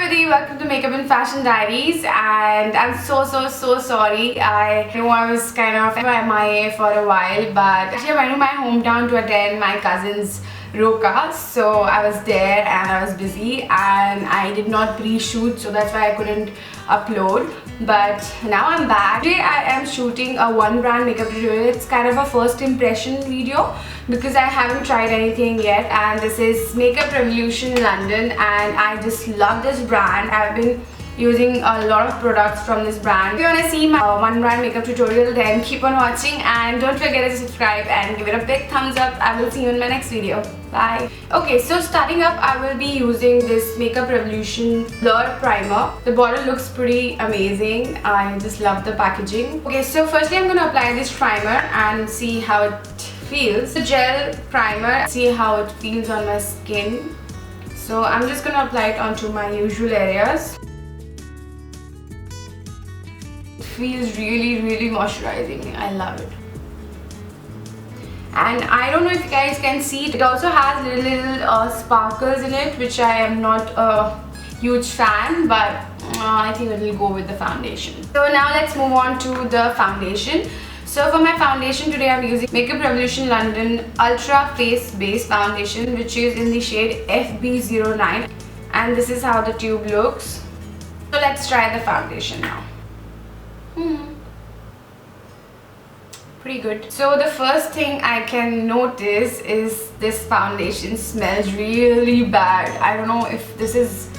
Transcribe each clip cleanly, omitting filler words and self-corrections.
everybody, welcome to Makeup and Fashion Diaries, and I'm so sorry. I know I was kind of MIA for a while, but actually I went to my hometown to attend my cousin's Roka, so I was there and I was busy and I did not pre-shoot, so that's why I couldn't upload. But now I'm back. Today I am shooting a one brand makeup tutorial. It's kind of a first impression video because I haven't tried anything yet, and this is Makeup Revolution London, and I just love this brand. I've been using a lot of products from this brand. If you want to see my one brand makeup tutorial, then keep on watching and don't forget to subscribe and give it a big thumbs up. I will see you in my next video. Bye. Okay, so starting up, I will be using this Makeup Revolution Blur Primer. The bottle looks pretty amazing. I just love the packaging. Okay, so firstly I'm going to apply this primer and see how it feels. The gel primer, see how it feels on my skin. So I'm just going to apply it onto my usual areas. Feels really moisturizing. I love it, and I don't know if you guys can see it also has little sparkles in it, which I am not a huge fan, but I think it will go with the foundation. So now let's move on to the foundation. So for my foundation today, I'm using Makeup Revolution London Ultra Face Base Foundation, which is in the shade FB09, and this is how the tube looks. So let's try the foundation now. Pretty good. So the first thing I can notice is this foundation smells really bad. I don't know if this is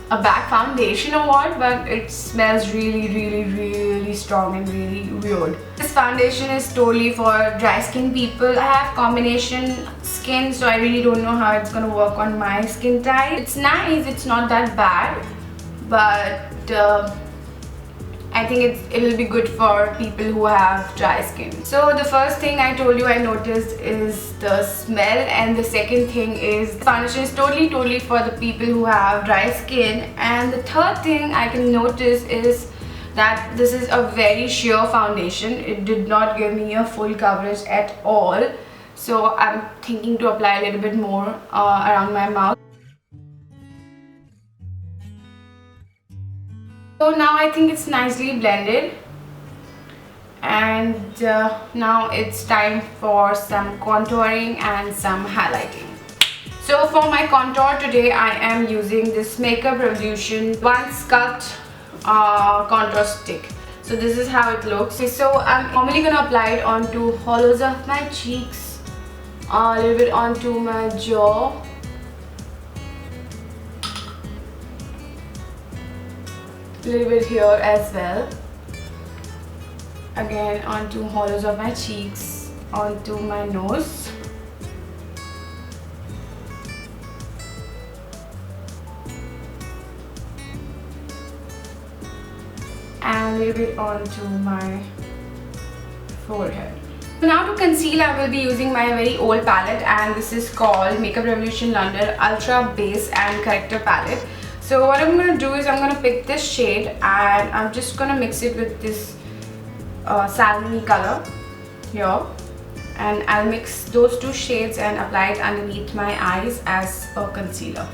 a bad foundation or what, but it smells really strong and really weird. This foundation is totally for dry skin people. I have combination skin, so I really don't know how it's gonna work on my skin type. It's nice, it's not that bad, but I think it'll be good for people who have dry skin. So the first thing I told you I noticed is the smell, and the second thing is the foundation is totally for the people who have dry skin. And the third thing I can notice is that this is a very sheer foundation. It did not give me a full coverage at all. So I'm thinking to apply a little bit more around my mouth. So now I think it's nicely blended, and now it's time for some contouring and some highlighting. So for my contour today, I am using this Makeup Revolution One Sculpt contour stick. So this is how it looks. So I'm normally going to apply it onto hollows of my cheeks, a little bit onto my jaw, a little bit here as well, again onto hollows of my cheeks, onto my nose, and a little bit onto my forehead. Now to conceal, I will be using my very old palette, and this is called Makeup Revolution London Ultra Base and Corrector Palette. So what I'm going to do is I'm going to pick this shade and I'm just going to mix it with this salmon color here, and I'll mix those two shades and apply it underneath my eyes as a concealer.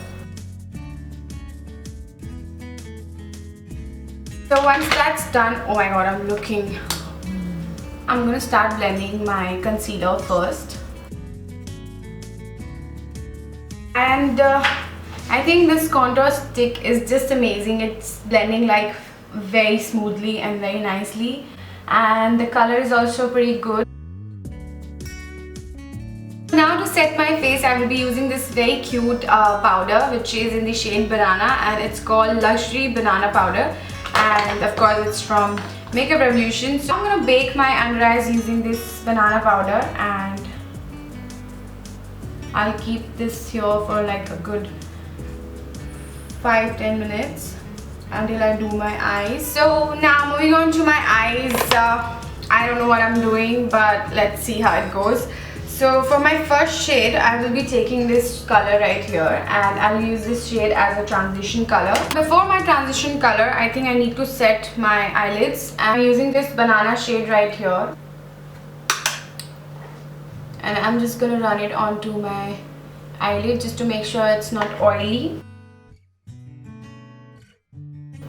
So once that's done, oh my god, I'm going to start blending my concealer first. And I think this contour stick is just amazing. It's blending like very smoothly and very nicely, and the color is also pretty good. Now to set my face, I will be using this very cute powder, which is in the shade Banana, and it's called Luxury Banana Powder, and of course it's from Makeup Revolution. So I'm going to bake my under eyes using this banana powder, and I'll keep this here for like a good 5-10 minutes until I do my eyes. So now moving on to my eyes, I don't know what I'm doing, but let's see how it goes. So for my first shade, I will be taking this color right here, and I'll use this shade as a transition color. Before my transition color, I think I need to set my eyelids. I'm using this banana shade right here, and I'm just gonna run it onto my eyelid just to make sure it's not oily.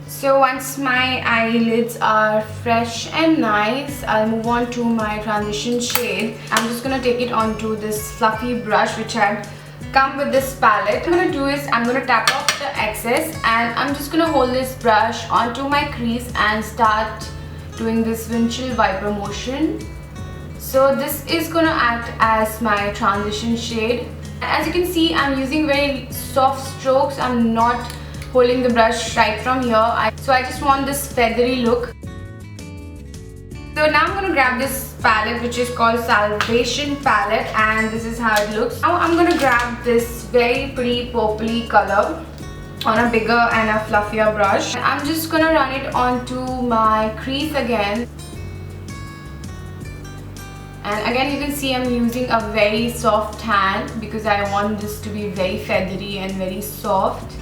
So once my eyelids are fresh and nice, I'll move on to my transition shade. I'm just gonna take it onto this fluffy brush which had come with this palette. What I'm gonna do is I'm gonna tap off the excess and I'm just gonna hold this brush onto my crease and start doing this windshield wiper motion. So this is gonna act as my transition shade. As you can see, I'm using very soft strokes. I'm not holding the brush right from here. So I just want this feathery look. So now I'm going to grab this palette which is called Salvation palette, and this is how it looks. Now I'm going to grab this very pretty purpley color on a bigger and a fluffier brush. And I'm just going to run it onto my crease again. And again you can see I'm using a very soft hand because I want this to be very feathery and very soft.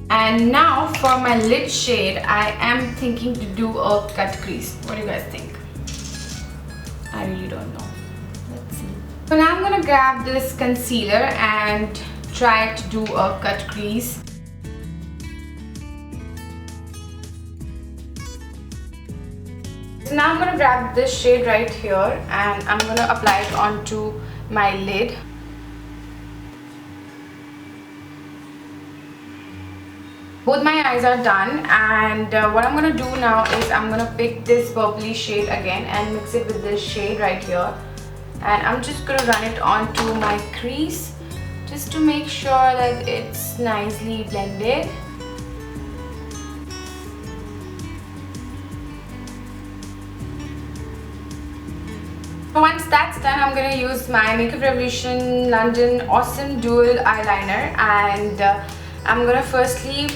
And now for my lid shade, I am thinking to do a cut crease. What do you guys think? I really don't know. Let's see. So now I'm gonna grab this concealer and try to do a cut crease. So now I'm gonna grab this shade right here and I'm gonna apply it onto my lid. Both my eyes are done, and what I'm going to do now is I'm going to pick this purpley shade again and mix it with this shade right here, and I'm just going to run it onto my crease just to make sure that it's nicely blended. Once that's done, I'm going to use my Makeup Revolution London Awesome Dual Eyeliner, and I'm going to firstly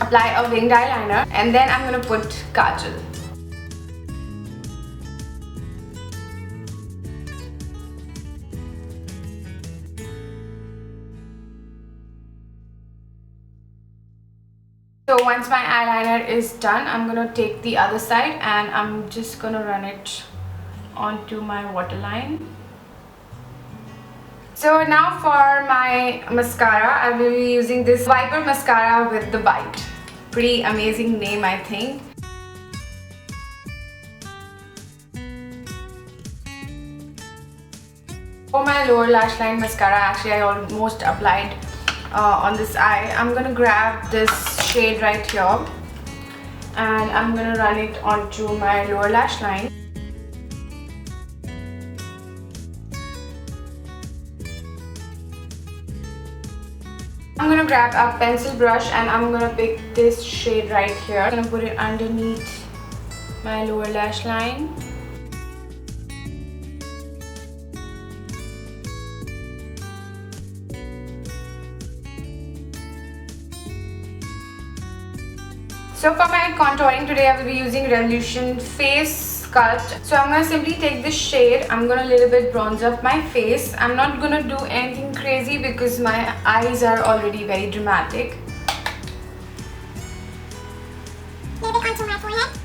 apply a winged eyeliner and then I'm going to put kajal. So once my eyeliner is done, I'm going to take the other side and I'm just going to run it onto my waterline. So now for my mascara, I will be using this Viper mascara with the Bite. Pretty amazing name, I think. For my lower lash line mascara, actually I almost applied on this eye. I'm gonna grab this shade right here and I'm gonna run it onto my lower lash line. I'm gonna grab a pencil brush and I'm gonna pick this shade right here. I'm gonna put it underneath my lower lash line. So for my contouring today, I will be using Revolution Face Sculpt. So I'm going to simply take this shade. I'm going to a little bit bronze up my face. I'm not going to do anything crazy because my eyes are already very dramatic. A little bit onto my forehead.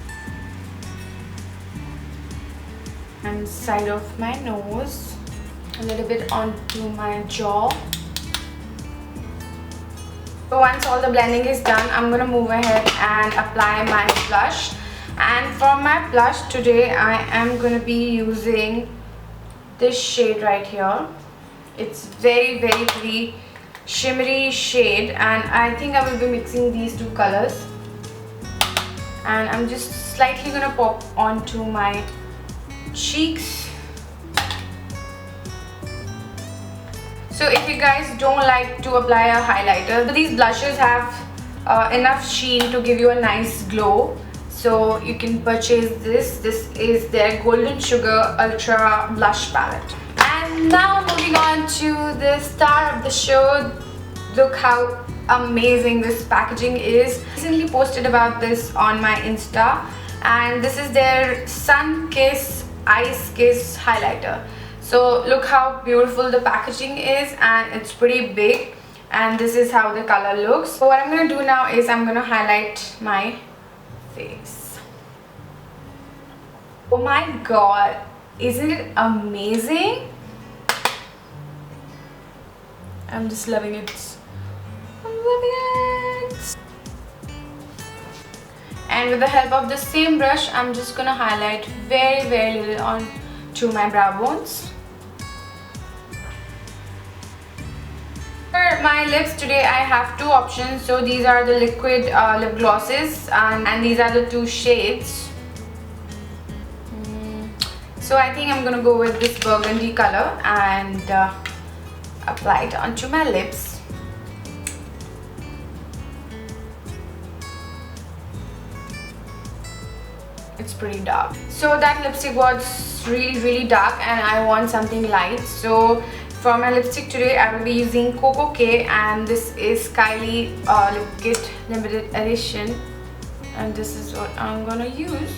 And side of my nose. A little bit onto my jaw. So once all the blending is done, I'm going to move ahead and apply my blush. And for my blush today, I am going to be using this shade right here. It's very pretty shimmery shade, and I think I will be mixing these two colors. And I'm just slightly going to pop onto my cheeks. So if you guys don't like to apply a highlighter, these blushes have enough sheen to give you a nice glow. So you can purchase this. This is their Golden Sugar Ultra Blush Palette. And now moving on to the star of the show. Look how amazing this packaging is. I recently posted about this on my Insta, and this is their Sun Kiss Ice Kiss highlighter. So look how beautiful the packaging is, and it's pretty big, and this is how the color looks. So what I'm going to do now is I'm going to highlight my face. Oh my god, isn't it amazing? I'm just loving it. I'm loving it. and with the help of the same brush, I'm just gonna highlight very little on to my brow bones. For my lips today, I have two options. So these are the liquid lip glosses, and these are the two shades. So I think I'm gonna go with this burgundy color and apply it onto my lips. It's pretty dark. So that lipstick was really dark and I want something light. So for my lipstick today, I will be using Kohl, and this is Kylie Lip Kit Limited Edition, and this is what I'm gonna use.